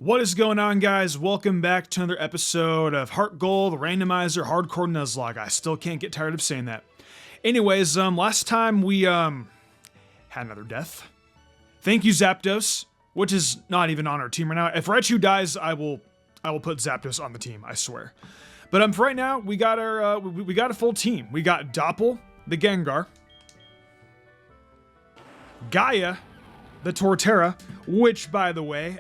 What is going on, guys? Welcome back to another episode of Heartgold, Randomizer, Hardcore Nuzlocke. I still can't get tired of saying that. Anyways, last time we had another death. Thank you, Zapdos, which is not even on our team right now. If Raichu dies, I will put Zapdos on the team, I swear. But for right now, we got our we got a full team. We got Doppel, the Gengar, Gaia, the Torterra, which, by the way,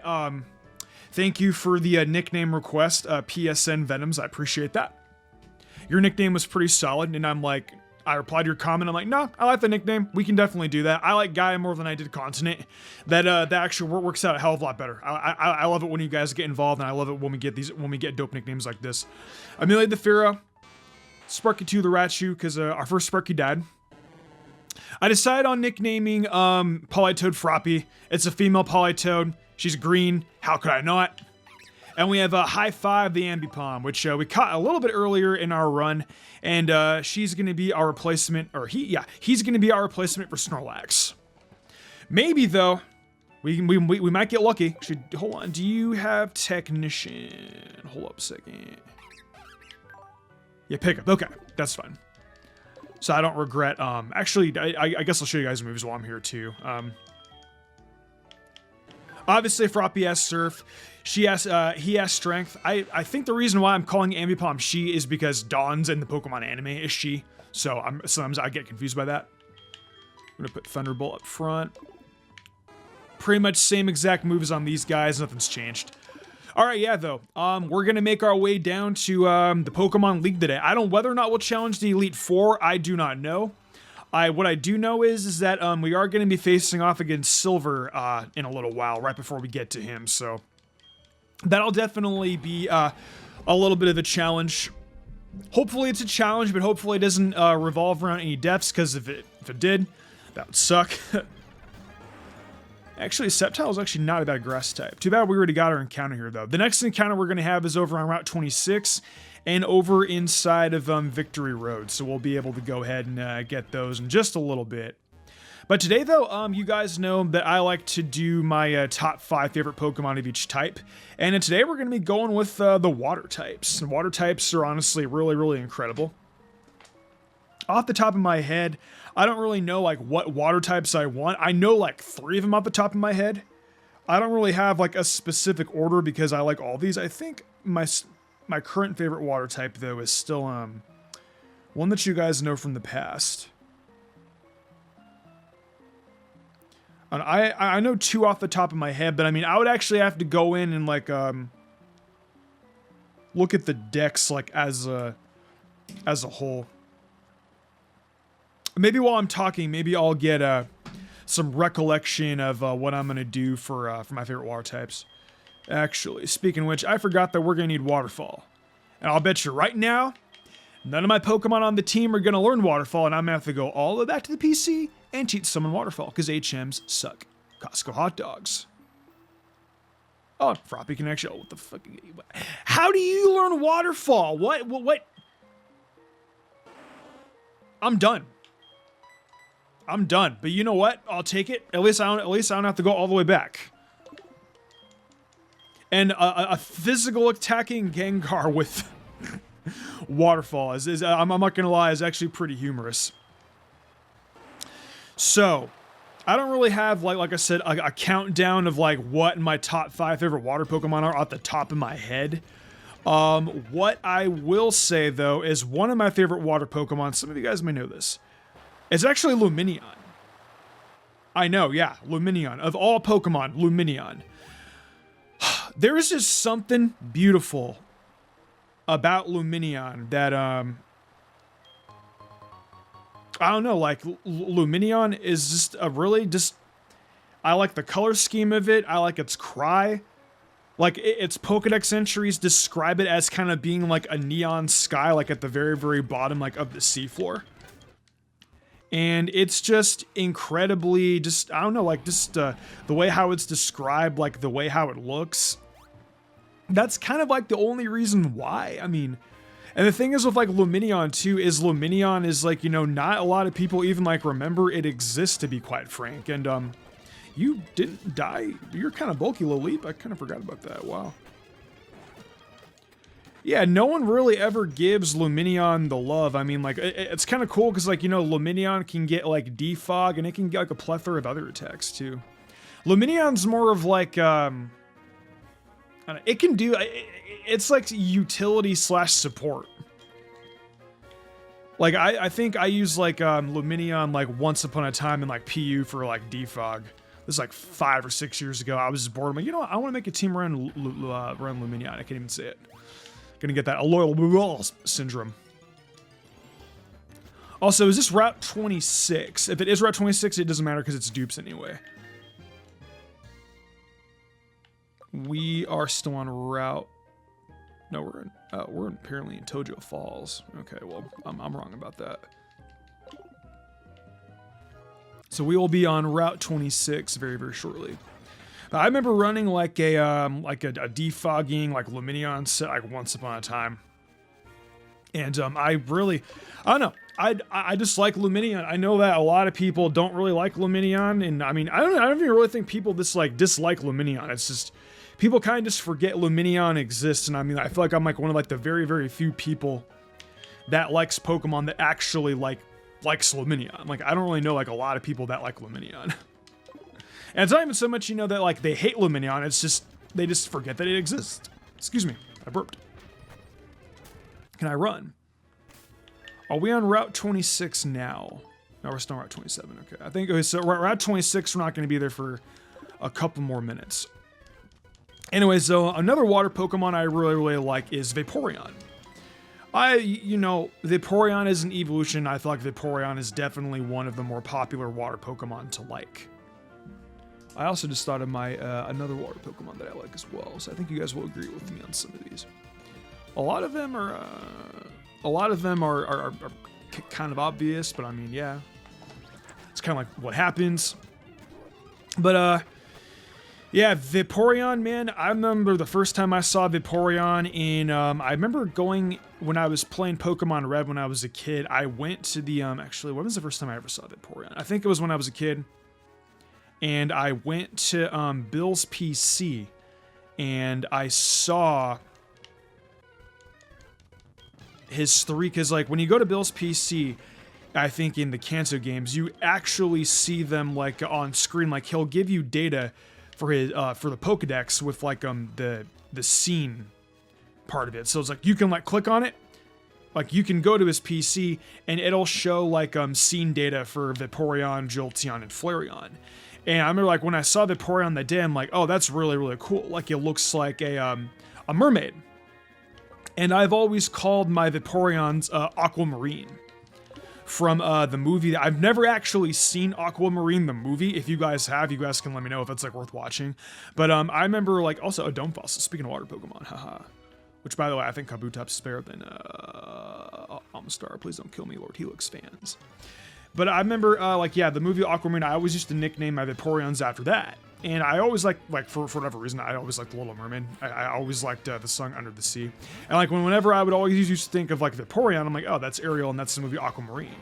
thank you for the nickname request, PSN Venoms. I appreciate that. Your nickname was pretty solid, and I replied to your comment. I'm like, no, I like the nickname. We can definitely do that. I like Gaia more than I did Continent. That actually works out a hell of a lot better. I love it when you guys get involved, and I love it when we get dope nicknames like this. Amelia the Pharaoh, Sparky 2 the Raichu, because our first Sparky died. I decided on nicknaming Politoed Froppy. It's a female Politoed. She's green. How could I not? And we have a High Five the Ambipom, which we caught a little bit earlier in our run, and she's going to be our replacement, or he's going to be our replacement for Snorlax. Maybe though, we might get lucky. Actually, hold on. Do you have Technician? Hold up a second. Yeah, Pickup. Okay, that's fine. So I don't regret. Actually, I guess I'll show you guys moves while I'm here too. Obviously, Froppy has Surf. He has Strength. I think the reason why I'm calling Ambipom she is because Dawn's in the Pokemon anime is she. So sometimes I get confused by that. I'm gonna put Thunderbolt up front. Pretty much same exact moves on these guys. Nothing's changed. All right, yeah, though. We're gonna make our way down to the Pokemon League today. I don't know whether or not we'll challenge the Elite Four. I do not know. What I do know is that we are going to be facing off against Silver in a little while, right before we get to him. So that'll definitely be a little bit of a challenge. Hopefully it's a challenge, but hopefully it doesn't revolve around any deaths, because if it did, that would suck. Actually, Sceptile is actually not a bad grass type. Too bad we already got our encounter here, though. The next encounter we're going to have is over on Route 26 and over inside of Victory Road. So we'll be able to go ahead and get those in just a little bit. But today, though, you guys know that I like to do my top 5 favorite Pokemon of each type. And today we're going to be going with the water types. And water types are honestly really, really incredible. Off the top of my head, I don't really know what water types I want. I know 3 of them off the top of my head. I don't really have a specific order because I like all these. I think my current favorite water type, though, is still one that you guys know from the past. And I know 2 off the top of my head, but I mean I would actually have to go in and look at the decks as a whole. Maybe while I'm talking, maybe I'll get some recollection of what I'm gonna do for my favorite water types. Actually, speaking of which, I forgot that we're gonna need Waterfall, and I'll bet you right now, none of my Pokemon on the team are gonna learn Waterfall, and I'm gonna have to go all the way back to the PC and teach someone Waterfall because HMs suck. Costco hot dogs. Oh, Froppy can actually. Oh, what the fuck? How do you learn Waterfall? What? I'm done. I'm done. But you know what? I'll take it. At least I don't have to go all the way back. And a physical attacking Gengar with Waterfall is I'm not gonna lie, is actually pretty humorous. So I don't really have like I said a countdown of what my top 5 favorite water Pokemon are off the top of my head. What I will say though is one of my favorite water Pokemon. Some of you guys may know this. It's actually Lumineon. I know, yeah, Lumineon. Of all Pokemon, Lumineon. There is just something beautiful about Lumineon that, I don't know, Lumineon is just I like the color scheme of it. I like its cry. Its Pokedex entries describe it as kind of being a neon sky, at the very, very bottom, of the seafloor. And it's just incredibly, I don't know, the way how it's described, the way how it looks. That's kind of the only reason why. I mean, and the thing is with Lumineon too, is Lumineon is not a lot of people even remember it exists, to be quite frank. And You didn't die. You're kind of bulky, Laleep. I kind of forgot about that. Wow. Yeah, no one really ever gives Lumineon the love. I mean, like, it's kind of cool because, like, you know, Lumineon can get, like, defog, and it can get, like, a plethora of other attacks, too. Lumineon's more of, like, I don't know, it can do, it's, like, utility slash support. Like, I think I used, like, Lumineon, like, once upon a time in, like, PU for, like, defog. This is, like, 5 or 6 years ago. I was just bored. I'm like, you know what? I want to make a team run Lumineon. I can't even say it. Gonna get that loyal syndrome. Also, is this Route 26? If it is Route 26, it doesn't matter because it's dupes anyway. We are still on route. No, we're apparently in Tojo Falls. Okay, well, I'm wrong about that. So we will be on Route 26 very, very shortly. I remember running like a defogging like Lumineon set like once upon a time, and I don't know. I just like Lumineon. I know that a lot of people don't really like Lumineon, and I mean I don't even really think people dislike Lumineon. It's just people kind of just forget Lumineon exists, and I mean I feel like I'm like one of like the very, very few people that likes Pokemon that actually likes Lumineon. Like I don't really know like a lot of people that like Lumineon. And it's not even so much, you know, that, like, they hate Lumineon, it's just, they just forget that it exists. Excuse me, I burped. Can I run? Are we on Route 26 now? No, we're still on Route 27, okay. I think, okay, so Route 26, we're not going to be there for a couple more minutes. Anyway, so another water Pokemon I really, really like is Vaporeon. You know, Vaporeon is an evolution. I feel like Vaporeon is definitely one of the more popular water Pokemon to like. I also just thought of my another water Pokemon that I like as well, so I think you guys will agree with me on some of these. A lot of them are kind of obvious, but I mean, yeah, it's kind of like what happens. But yeah, Vaporeon, man, I remember the first time I saw Vaporeon in I remember going when I was playing Pokemon Red when I was a kid. I went to the actually, when was the first time I ever saw Vaporeon? I think it was when I was a kid. And I went to Bill's PC, and I saw his because like when you go to Bill's PC, I think in the Kanto games, you actually see them like on screen. Like he'll give you data for his for the Pokedex with like the scene part of it. So it's like you can like click on it, like you can go to his PC and it'll show like scene data for Vaporeon, Jolteon, and Flareon. And I remember, like, when I saw Vaporeon that day, I'm like, oh, that's really, really cool. Like, it looks like a mermaid. And I've always called my Vaporeons Aquamarine from the movie. I've never actually seen Aquamarine, the movie. If you guys have, you guys can let me know if it's, like, worth watching. But I remember, like, also a Dome Fossil, speaking of water Pokemon, haha. Which, by the way, I think Kabutop's is better than Amistar. Please don't kill me, Lord Helix fans. But I remember, like, yeah, the movie Aquamarine, I always used to nickname my Vaporeons after that. And I always like for whatever reason, I always liked The Little Mermaid. I always liked the song Under the Sea. And, like, whenever I would always used to think of, like, Vaporeon, I'm like, oh, that's Ariel, and that's the movie Aquamarine.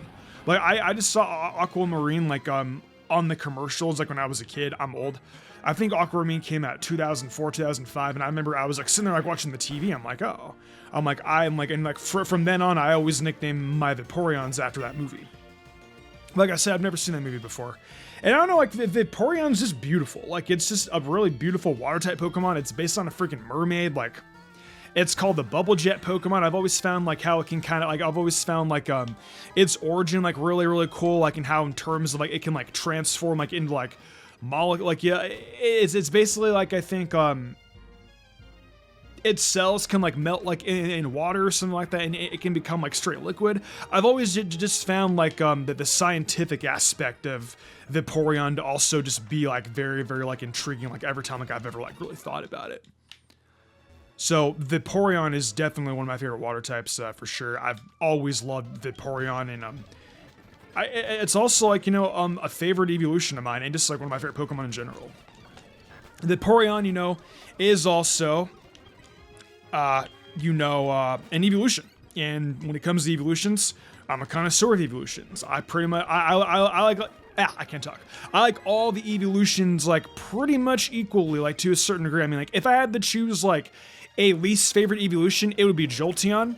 Like, I just saw Aquamarine, like, on the commercials, like, when I was a kid. I'm old. I think Aquamarine came out 2004, 2005, and I remember I was, like, sitting there, like, watching the TV. I'm like, oh. I'm like, and, like, from then on, I always nicknamed my Vaporeons after that movie. Like I said, I've never seen that movie before. And I don't know, like, Vaporeon's just beautiful. Like, it's just a really beautiful water-type Pokemon. It's based on a freaking mermaid. Like, it's called the Bubble Jet Pokemon. I've always found, like, how it can kind of, like, I've always found, like, its origin, like, really, really cool. Like, in how, in terms of, like, it can, like, transform, like, into, like, molecule. Like, yeah, it's basically, like, I think, its cells can like melt like in water or something like that, and it can become like straight liquid. I've always just found like the scientific aspect of Vaporeon to also just be like very, very like intriguing, like every time like I've ever like really thought about it. So Vaporeon is definitely one of my favorite water types for sure. I've always loved Vaporeon, and it's also like, you know, a favorite evolution of mine, and just like one of my favorite Pokemon in general. Vaporeon, you know, is also an evolution. And when it comes to evolutions, I'm a connoisseur of evolutions. I pretty much, I like, I can't talk. I like all the evolutions like pretty much equally, like to a certain degree. I mean, like if I had to choose like a least favorite evolution, it would be Jolteon.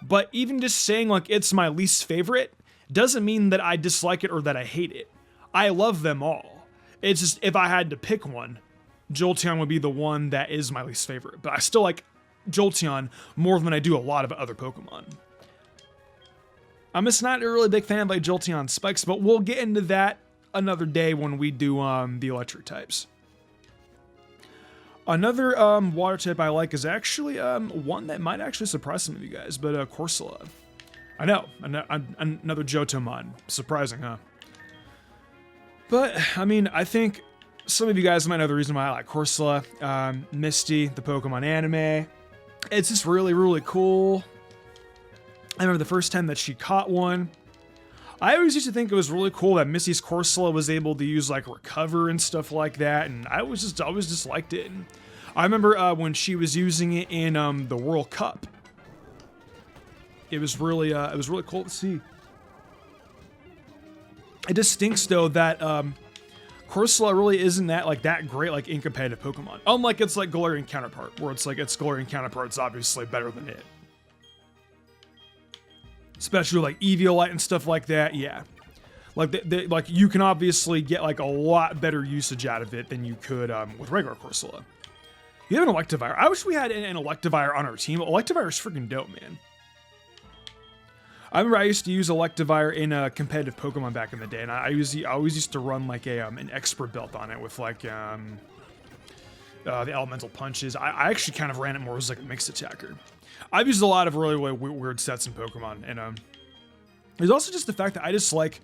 But even just saying like it's my least favorite doesn't mean that I dislike it or that I hate it. I love them all. It's just if I had to pick one, Jolteon would be the one that is my least favorite. But I still like Jolteon more than I do a lot of other Pokemon. I'm just not a really big fan of like Jolteon spikes, but we'll get into that another day when we do the electric types. Another water type I like is actually one that might actually surprise some of you guys, but Corsola. I know, another Johtomon. Surprising, huh? But, I mean, I think some of you guys might know the reason why I like Corsola. Misty, the Pokemon anime. It's just really, really cool. I remember the first time that she caught one. I always used to think it was really cool that Misty's Corsola was able to use like recover and stuff like that, and I always just liked it. And I remember when she was using it in the World Cup. It was really cool to see. It just stinks though that Corsola really isn't that great like in competitive Pokemon. Unlike its like Galarian counterpart, where it's like its Galarian counterpart's obviously better than it. Especially like Eviolite and stuff like that, yeah. Like like you can obviously get like a lot better usage out of it than you could with regular Corsola. You have an Electivire. I wish we had an Electivire on our team. Electivire is freaking dope, man. I remember I used to use Electivire in a competitive Pokemon back in the day, and I always used to run like an expert belt on it with like the elemental punches. I actually kind of ran it more as like a mixed attacker. I've used a lot of really, really weird sets in Pokemon, and there's also just the fact that I just like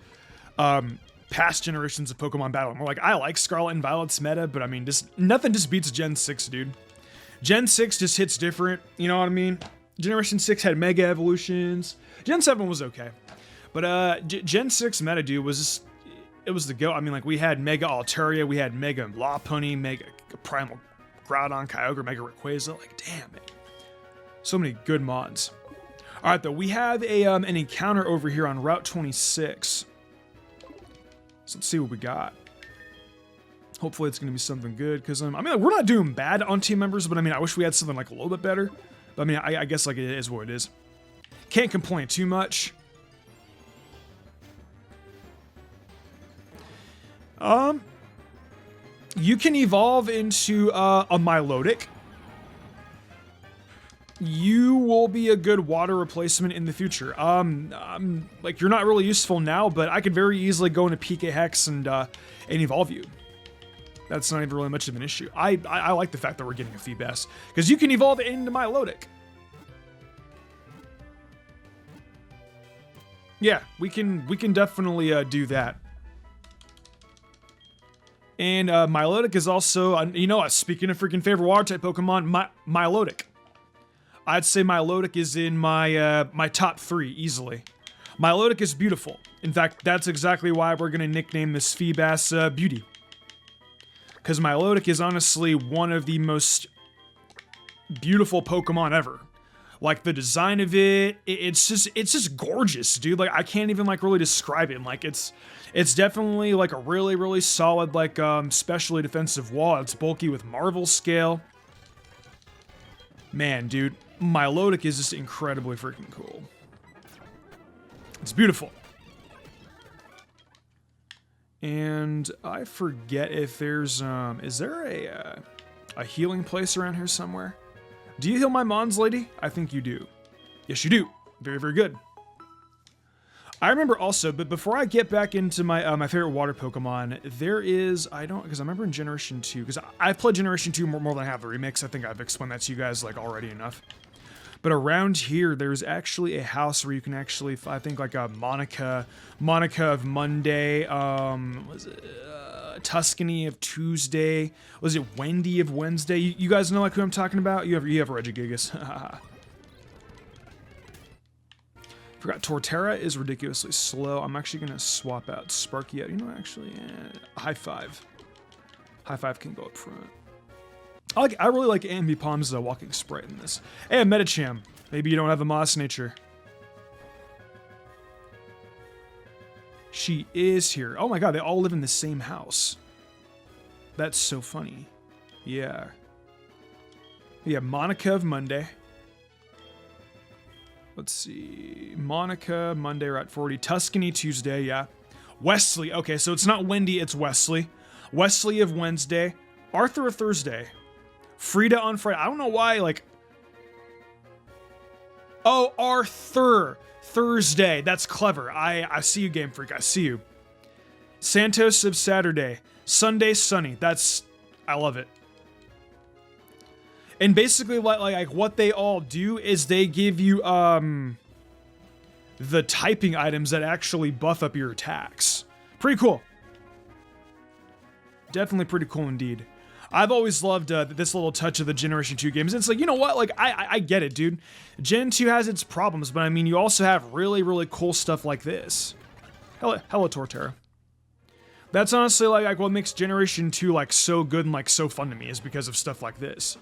past generations of Pokemon battle. More like I like Scarlet and Violet's meta, but I mean, nothing just beats Gen 6, dude. Gen 6 just hits different, you know what I mean? Generation 6 had Mega Evolutions. Gen 7 was okay, but Gen 6 meta, dude, it was the go. I mean, like we had Mega Altaria, we had Mega Lopunny, Mega Primal Groudon, Kyogre, Mega Rayquaza. Like, damn it. So many good mods. All right, though, we have an encounter over here on Route 26. So let's see what we got. Hopefully it's going to be something good, because, I mean, like, we're not doing bad on team members, but, I mean, I wish we had something, like, a little bit better. But, I mean, I guess, like, it is what it is. Can't complain too much. You can evolve into a Milotic. You will be a good water replacement in the future. Like you're not really useful now, but I could very easily go into PK Hex and evolve you. That's not even really much of an issue. I like the fact that we're getting a Feebas, because you can evolve it into Milotic. Yeah, we can definitely do that. And Milotic is also, you know, speaking of freaking favorite water type Pokemon, Milotic. I'd say Milotic is in my my top 3 easily. Milotic is beautiful. In fact, that's exactly why we're gonna nickname this Feebas Beauty. Because Milotic is honestly one of the most beautiful Pokemon ever. Like the design of it, it's just gorgeous, dude. Like I can't even like really describe it. Like it's definitely like a really, really solid like specially defensive wall. It's bulky with Marvel scale. Man, dude, Milotic is just incredibly freaking cool. It's beautiful. And I forget if there's is there a healing place around here somewhere? Do you heal my Mons lady? I think you do. Yes, you do. Very, very good. I remember also, but before I get back into my my favorite water Pokemon, there is, because I remember in Generation 2, because I played Generation 2 more than I have the remix. I think I've explained that to you guys like already enough. But around here, there's actually a house where you can actually, I think like a Monica of Monday, was it Tuscany of Tuesday? Was it Wendy of Wednesday? You guys know like who I'm talking about? You have Regigigas. Forgot Torterra is ridiculously slow. I'm actually gonna swap out Sparky out. You know, actually, high five. High five can go up front. I really like Ambipom's walking sprite in this. Hey, Medicham. Maybe you don't have a Moss nature. She is here. Oh my god, they all live in the same house. That's so funny. Yeah. Yeah, Monica of Monday. Let's see. Monica, Monday, we're at 40. Tuscany, Tuesday, yeah. Wesley, okay, so it's not Wendy, it's Wesley. Wesley of Wednesday. Arthur of Thursday. Frida on Friday. I don't know why, like... Oh, Arthur. Thursday. That's clever. I see you, Game Freak. I see you. Santos of Saturday. Sunday, Sunny. That's... I love it. And basically, like what they all do is they give you, the typing items that actually buff up your attacks. Pretty cool. Definitely pretty cool indeed. I've always loved this little touch of the Generation 2 games. It's like, you know what? Like, I get it, dude. Gen 2 has its problems, but I mean, you also have really, really cool stuff like this. Hello, Torterra. That's honestly like what makes Generation 2 like so good and like so fun to me is because of stuff like this.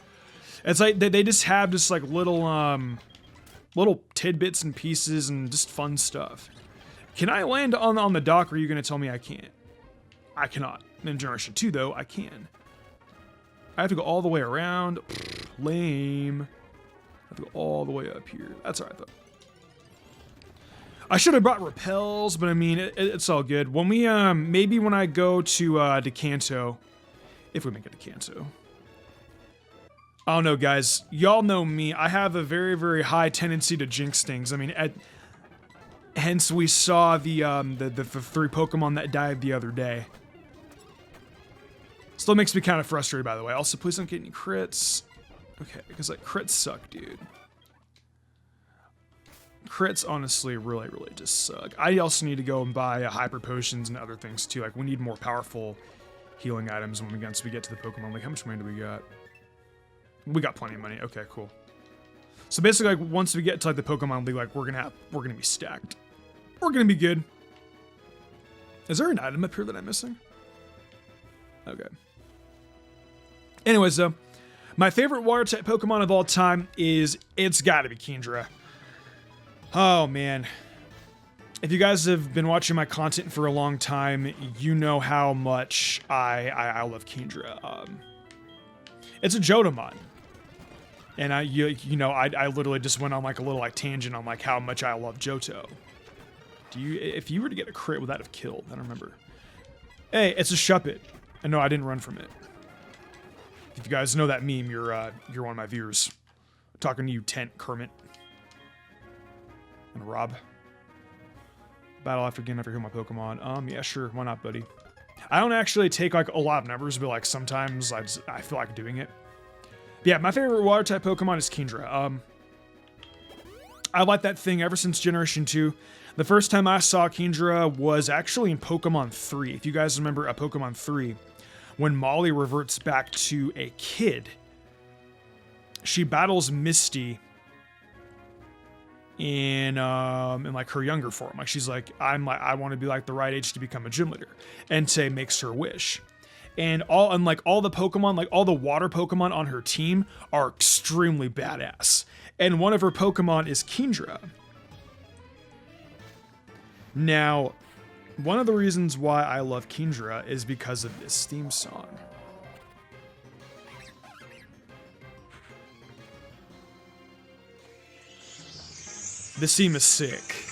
It's like they just have just like little tidbits and pieces and just fun stuff. Can I land on the dock, or are you gonna tell me I can't? I cannot. In Generation 2 though, I can. I have to go all the way around. Lame. I have to go all the way up here. That's alright though. I should have brought repels, but I mean, it's all good. When we, maybe when I go to Kanto, if we make it to Kanto. I don't know, guys. Y'all know me. I have a very, very high tendency to jinx things. I mean, hence we saw the 3 Pokemon that died the other day. Still makes me kind of frustrated, by the way. Also, please don't get any crits. Okay, because like crits suck, dude. Crits honestly really, really just suck. I also need to go and buy hyper potions and other things too. Like we need more powerful healing items when we get to the Pokemon. Like how much money do we got? We got plenty of money. Okay, cool. So basically, like once we get to like the Pokemon League, like we're gonna be stacked. We're gonna be good. Is there an item up here that I'm missing? Okay. Anyways, though, my favorite water type Pokemon of all time it's got to be Kingdra. Oh man, if you guys have been watching my content for a long time, you know how much I love Kingdra. It's a Johtomon. And I literally just went on like a little like tangent on like how much I love Johto. If you were to get a crit, would that have killed? I don't remember. Hey, it's a Shuppet. And no, I didn't run from it. If you guys know that meme, you're one of my viewers. I'm talking to you, Tent Kermit. And Rob. Battle after heal my Pokemon. Yeah, sure, why not, buddy? I don't actually take like a lot of numbers, but like sometimes I feel like doing it. But yeah, my favorite water type Pokemon is Kingdra. I like that thing ever since Generation 2. The first time I saw Kingdra was actually in Pokemon 3. If you guys remember Pokemon 3, when Molly reverts back to a kid, she battles Misty in like her younger form. Like she's like, I want to be like the right age to become a gym leader. Entei makes her wish. And all the Pokemon, like all the water Pokemon on her team are extremely badass. And one of her Pokemon is Kingdra. Now, one of the reasons why I love Kingdra is because of this theme song. This theme is sick.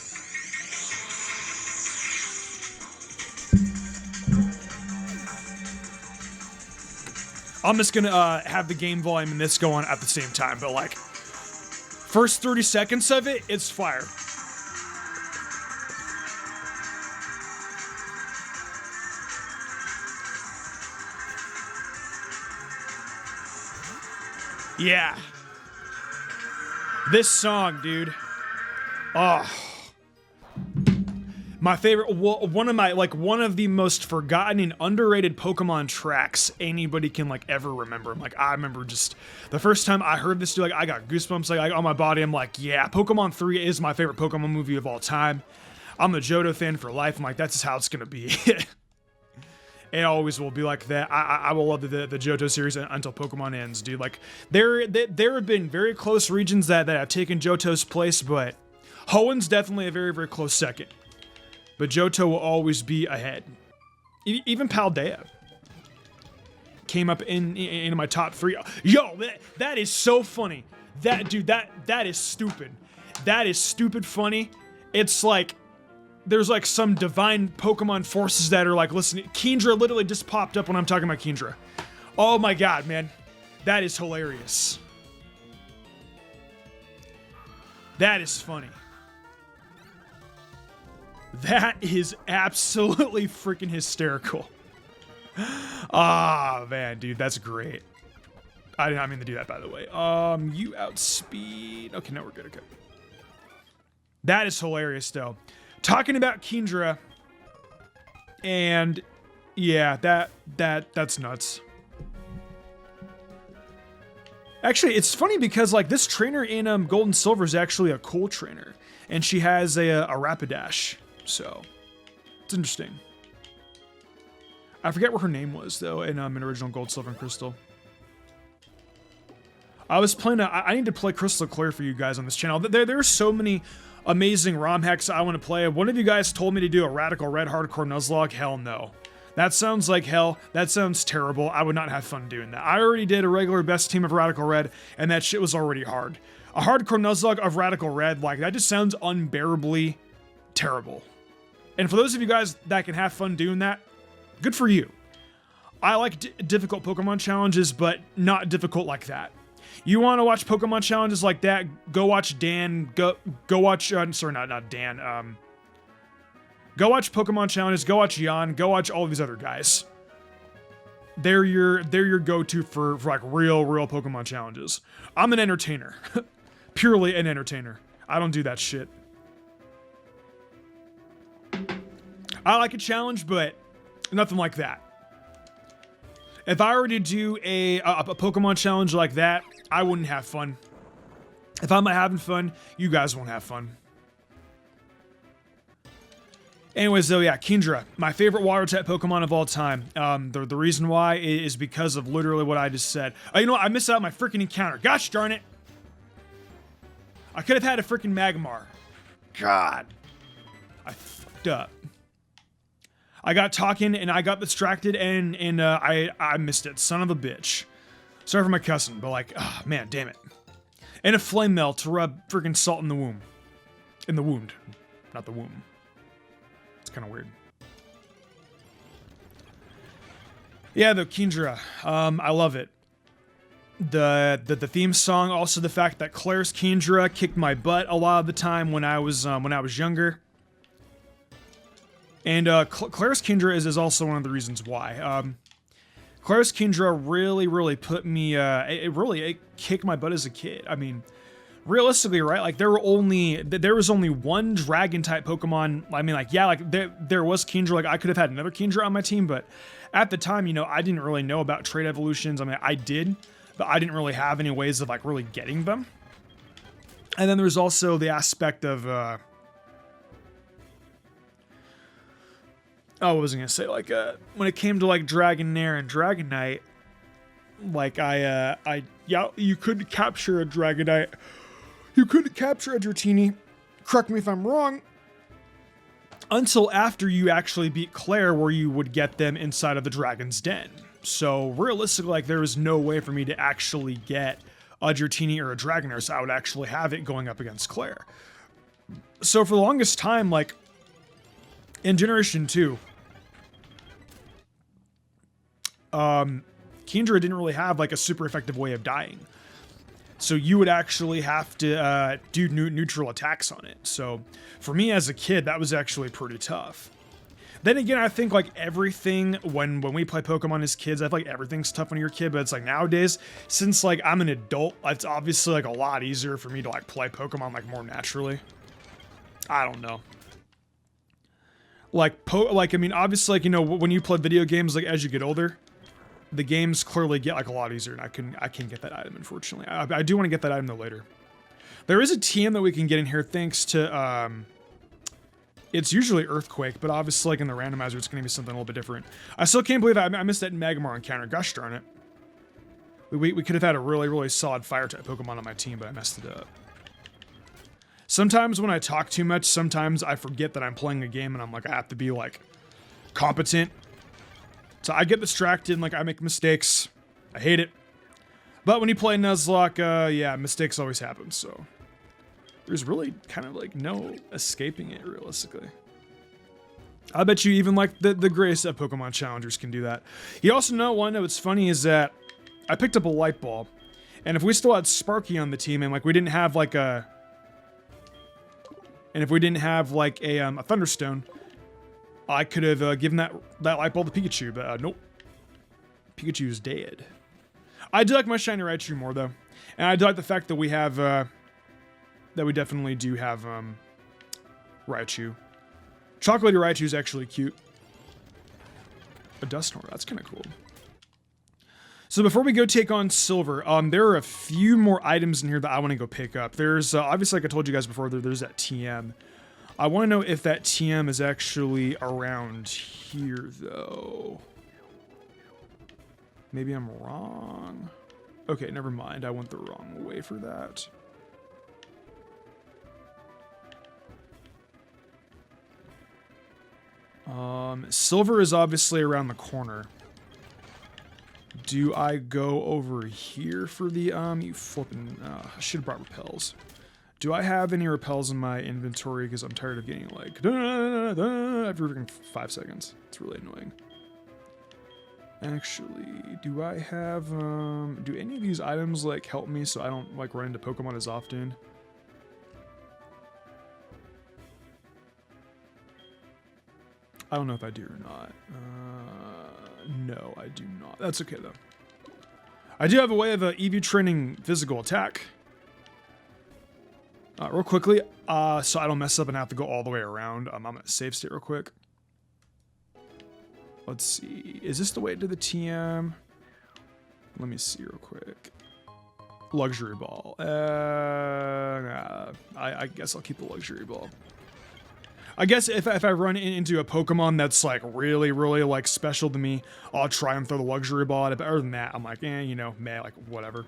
I'm just gonna have the game volume and this going at the same time, but like, first 30 seconds of it, it's fire. Yeah. This song, dude. Oh. My favorite, one of the most forgotten and underrated Pokemon tracks anybody can like ever remember. Like I remember just the first time I heard this, dude, like I got goosebumps like on my body. I'm like, yeah, Pokemon 3 is my favorite Pokemon movie of all time. I'm a Johto fan for life. I'm like, that's just how it's gonna be. It always will be like that. I will love the Johto series until Pokemon ends, dude. Like there have been very close regions that have taken Johto's place, but Hoenn's definitely a very, very close second. but Johto will always be ahead. Even Paldea came up in my top 3. Yo, that is so funny. That is stupid. That is stupid funny. It's like there's like some divine Pokemon forces that are like listening. Kingdra literally just popped up when I'm talking about Kingdra. Oh my god, man. That is hilarious. That is funny. That is absolutely freaking hysterical. Ah, man, dude, that's great. I did not mean to do that, by the way. You outspeed. Okay, no, we're good. Okay. That is hilarious, though. Talking about Kingdra, and yeah, that's nuts. Actually, it's funny because like this trainer in Gold and Silver is actually a cool trainer, and she has a Rapidash, so it's interesting. I forget what her name was though in original Gold, Silver, and Crystal. I was playing. I need to play Crystal Clear for you guys on this channel. There are so many amazing ROM hacks I want to play. One of you guys told me to do a Radical Red Hardcore Nuzlocke. Hell no. That sounds like hell. That sounds terrible. I would not have fun doing that. I already did a regular best team of Radical Red, and that shit was already hard. A hardcore Nuzlocke of Radical Red, like, that just sounds unbearably terrible. And for those of you guys that can have fun doing that, good for you. I like difficult Pokemon challenges, but not difficult like that. You want to watch Pokemon challenges like that, go watch Dan, go watch, sorry, not Dan, go watch Pokemon challenges, go watch Jan, go watch all these other guys. They're your go-to for like real Pokemon challenges. I'm an entertainer. Purely an entertainer. I don't do that shit. I like a challenge, but nothing like that. If I were to do a Pokemon challenge like that, I wouldn't have fun. If I'm not having fun, you guys won't have fun. Anyways, though, yeah, Kingdra, my favorite water-type Pokemon of all time. The reason why is because of literally what I just said. You know what? I missed out on my freaking encounter. Gosh darn it. I could have had a freaking Magmar. God. I fucked up. I got talking and I got distracted and I missed it. Son of a bitch. Sorry for my cussing, but like, oh, man, damn it. And a flame mail to rub freaking salt in the womb. In the wound. Not the womb. It's kind of weird. Yeah, though, Kingdra. I love it. The theme song, also the fact that Claire's Kingdra kicked my butt a lot of the time when I was younger. And Claire's Kingdra is also one of the reasons why. Claire's Kingdra really put me, it kicked my butt as a kid. I mean, realistically, right? Like there was only one dragon type Pokemon. I mean, like, yeah, like there was Kingdra. Like I could have had another Kingdra on my team, but at the time, you know, I didn't really know about trait evolutions. I mean, I did, but I didn't really have any ways of like really getting them. And then there's also the aspect of, what was I gonna say? Like, when it came to like Dragonair and Dragonite, like yeah, you couldn't capture a Dragonite. You couldn't capture a Dratini. Correct me if I'm wrong. Until after you actually beat Claire, where you would get them inside of the Dragon's Den. So realistically, like there was no way for me to actually get a Dratini or a Dragonair, so I would actually have it going up against Claire. So for the longest time, like in Generation 2, Kingdra didn't really have like a super effective way of dying. So you would actually have to do neutral attacks on it. So for me as a kid, that was actually pretty tough. Then again, I think like everything, when we play Pokemon as kids, I feel like everything's tough when you're a kid, but it's like nowadays, since like I'm an adult, it's obviously like a lot easier for me to like play Pokemon like more naturally. I don't know. Like, I mean, obviously, like, you know, when you play video games, like, as you get older, the games clearly get, like, a lot easier, and I can't get that item, unfortunately. I do want to get that item, though, later. There is a TM that we can get in here, thanks to, it's usually Earthquake, but obviously, like, in the randomizer, it's going to be something a little bit different. I still can't believe I missed that Magmar encounter. Gosh darn it. We could have had a really solid Fire-type Pokemon on my team, but I messed it up. Sometimes when I talk too much, sometimes I forget that I'm playing a game and I'm like, I have to be like competent. So I get distracted and like I make mistakes. I hate it. But when you play Nuzlocke, yeah, mistakes always happen, so there's really kind of like no escaping it realistically. I bet you even like the greatest of Pokemon challengers can do that. You also know what's funny is that I picked up a light bulb, and if we still had Sparky on the team and like we didn't have like a Thunderstone, I could have given that light bulb to Pikachu, but nope. Pikachu's dead. I do like my shiny Raichu more though, and I do like the fact that we have that we definitely do have Raichu. Chocolatey Raichu is actually cute. A Dusknoir, that's kind of cool. So before we go take on Silver, there are a few more items in here that I want to go pick up. There's obviously, like I told you guys before, there's that TM. I want to know if that TM is actually around here though. Maybe I'm wrong. Okay, never mind. I went the wrong way for that. Silver is obviously around the corner. Do I go over here for the, you flipping, I should have brought repels. Do I have any repels in my inventory? Because I'm tired of getting like, every 5 seconds. It's really annoying. Actually, do I have, do any of these items like help me so I don't like run into Pokemon as often? I don't know if I do or not. No, I do not. That's okay though. I do have a way of EV training physical attack. Real quickly, so I don't mess up and have to go all the way around. I'm gonna save state real quick. Let's see. Is this the way to the TM? Let me see real quick. Luxury ball. I guess I'll keep the luxury ball. I guess if I run into a Pokemon that's like really like special to me, I'll try and throw the luxury ball at it. But other than that, I'm like, you know, meh, like whatever.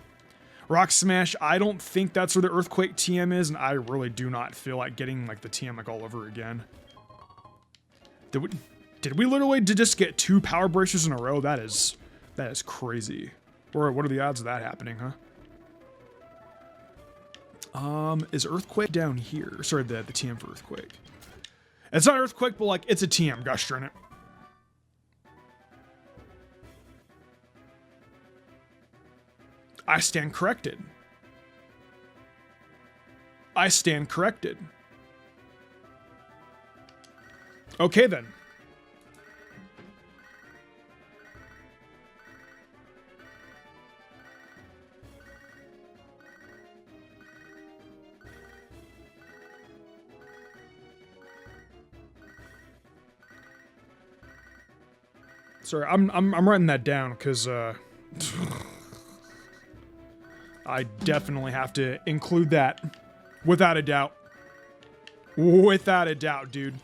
Rock Smash, I don't think that's where the Earthquake TM is, and I really do not feel like getting like the TM like all over again. Did we literally just get 2 power bracers in a row? That is crazy. Or what are the odds of that happening, huh? Is Earthquake down here? Sorry, the TM for Earthquake. It's not Earthquake, but like it's a TM, gosh darn it. I stand corrected. I stand corrected. Okay then. Sorry, I'm writing that down because I definitely have to include that, without a doubt. Without a doubt, dude.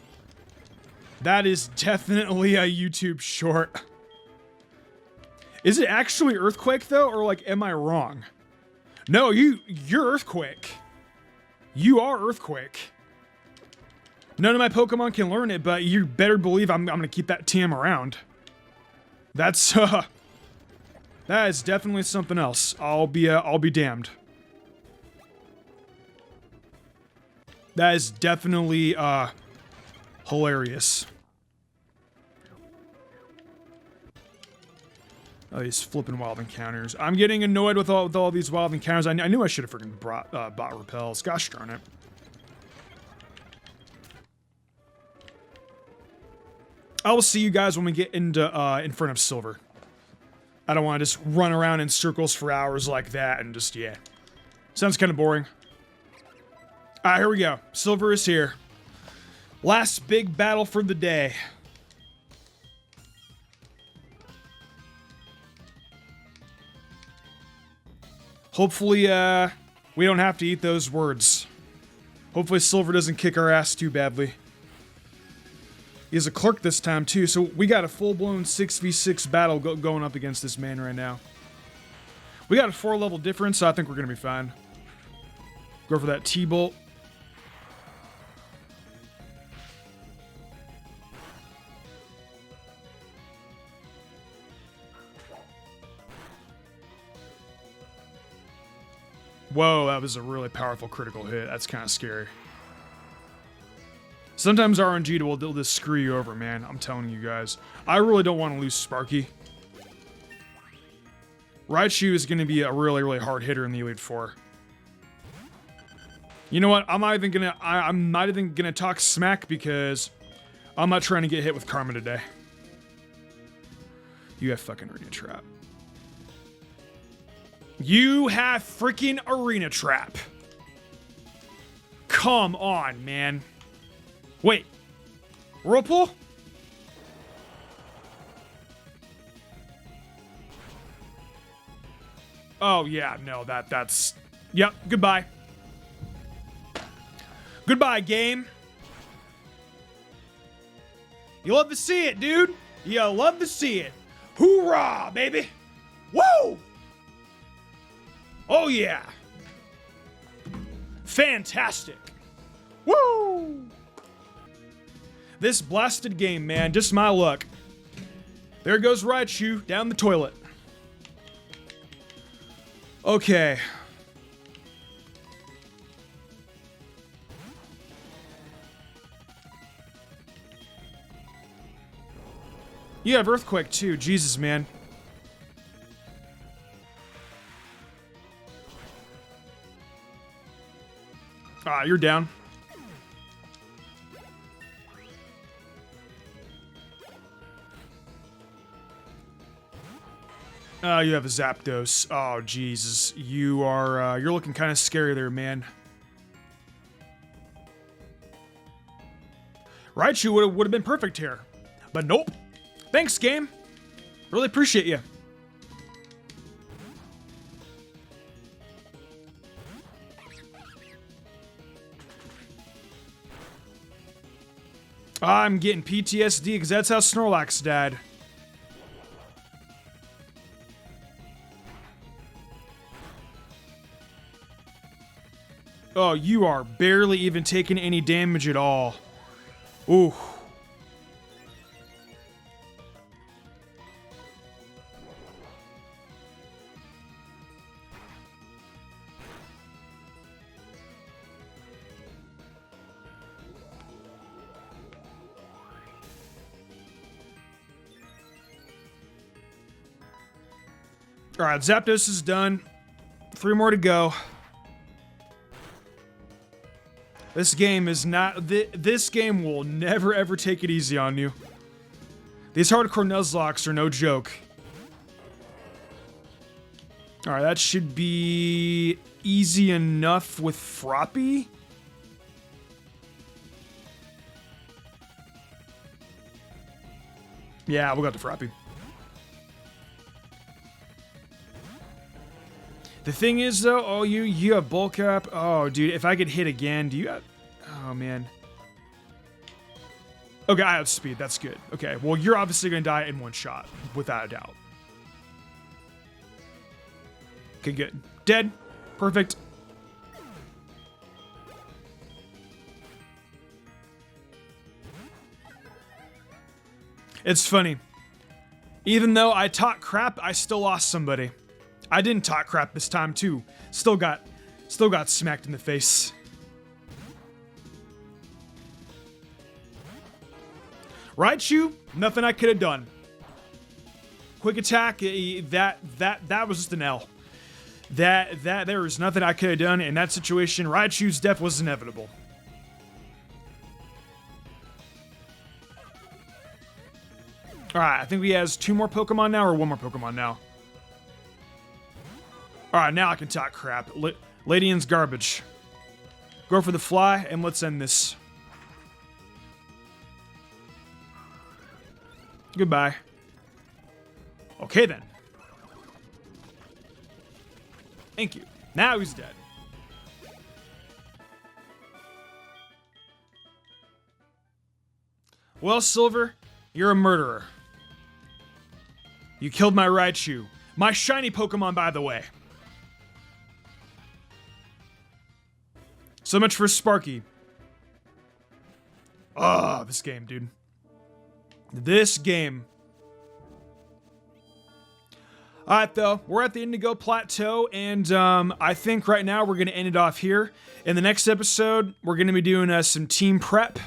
That is definitely a YouTube short. Is it actually Earthquake though, or like, am I wrong? No, you're Earthquake. You are Earthquake. None of my Pokemon can learn it, but you better believe I'm gonna keep that TM around. That's that is definitely something else. I'll be damned. That is definitely hilarious. Oh, these flipping wild encounters. I'm getting annoyed with all these wild encounters. I knew I should have freaking bought repels. Gosh darn it. I will see you guys when we get into in front of Silver. I don't want to just run around in circles for hours like that and just, yeah. Sounds kind of boring. Alright, here we go. Silver is here. Last big battle for the day. Hopefully, we don't have to eat those words. Hopefully Silver doesn't kick our ass too badly. He has a clerk this time too, so we got a full-blown 6v6 battle going up against this man right now. We got a 4-level difference, so I think we're gonna be fine. Go for that T-Bolt. Whoa, that was a really powerful critical hit. That's kind of scary. Sometimes RNG will just screw you over, man. I'm telling you guys. I really don't want to lose Sparky. Raichu is going to be a really, really hard hitter in the Elite Four. You know what? I'm not even gonna talk smack because I'm not trying to get hit with Karma today. You have fucking Arena Trap. You have freaking Arena Trap. Come on, man. Wait. Whirlpool? Oh, yeah, no, that's... Yep, goodbye. Goodbye, game. You love to see it, dude. You love to see it. Hoorah, baby. Woo! Oh, yeah. Fantastic. Woo! This blasted game, man. Just my luck. There goes Raichu down the toilet. Okay. You have Earthquake too. Jesus, man. Ah, you're down. You have a Zapdos. Oh, Jesus. You are, you're looking kind of scary there, man. Raichu would have been perfect here. But nope. Thanks, game. Really appreciate you. I'm getting PTSD because that's how Snorlax died. Oh, you are barely even taking any damage at all. Ooh. Alright, Zapdos is done. 3 more to go. This game is not... This game will never ever take it easy on you. These hardcore Nuzlocks are no joke. Alright, that should be easy enough with Froppy. Yeah, we'll go to Froppy. The thing is, though, oh, you have bulk up. Oh, dude, if I get hit again, do you have... Oh, man. Okay, I have speed. That's good. Okay, well, you're obviously going to die in one shot, without a doubt. Okay, good. Dead. Perfect. It's funny. Even though I talk crap, I still lost somebody. I didn't talk crap this time too. Still got smacked in the face. Raichu, nothing I could have done. Quick attack, that was just an L. There was nothing I could have done in that situation. Raichu's death was inevitable. Alright, I think he has 2 more Pokemon now or 1 more Pokemon now. Alright, now I can talk crap. Ladian's garbage. Go for the fly, and let's end this. Goodbye. Okay, then. Thank you. Now he's dead. Well, Silver, you're a murderer. You killed my Raichu. My shiny Pokemon, by the way. So much for Sparky. Ah, this game, dude. This game. All right, though, we're at the Indigo Plateau, and I think right now we're going to end it off here. In the next episode, we're going to be doing some team prep.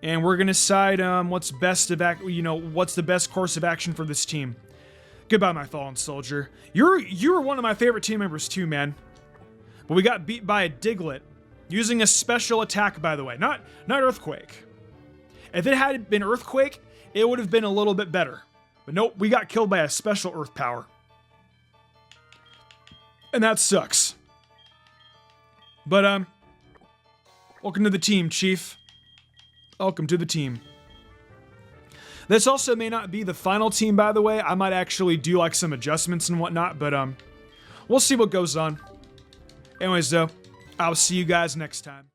And we're going to decide what's best what's the best course of action for this team. Goodbye, my fallen soldier. You're one of my favorite team members too, man. But we got beat by a Diglett. Using a special attack, by the way. Not Earthquake. If it had been Earthquake, it would have been a little bit better. But nope, we got killed by a special Earth power. And that sucks. But, welcome to the team, Chief. Welcome to the team. This also may not be the final team, by the way. I might actually do, like, some adjustments and whatnot, but, we'll see what goes on. Anyways, though, I'll see you guys next time.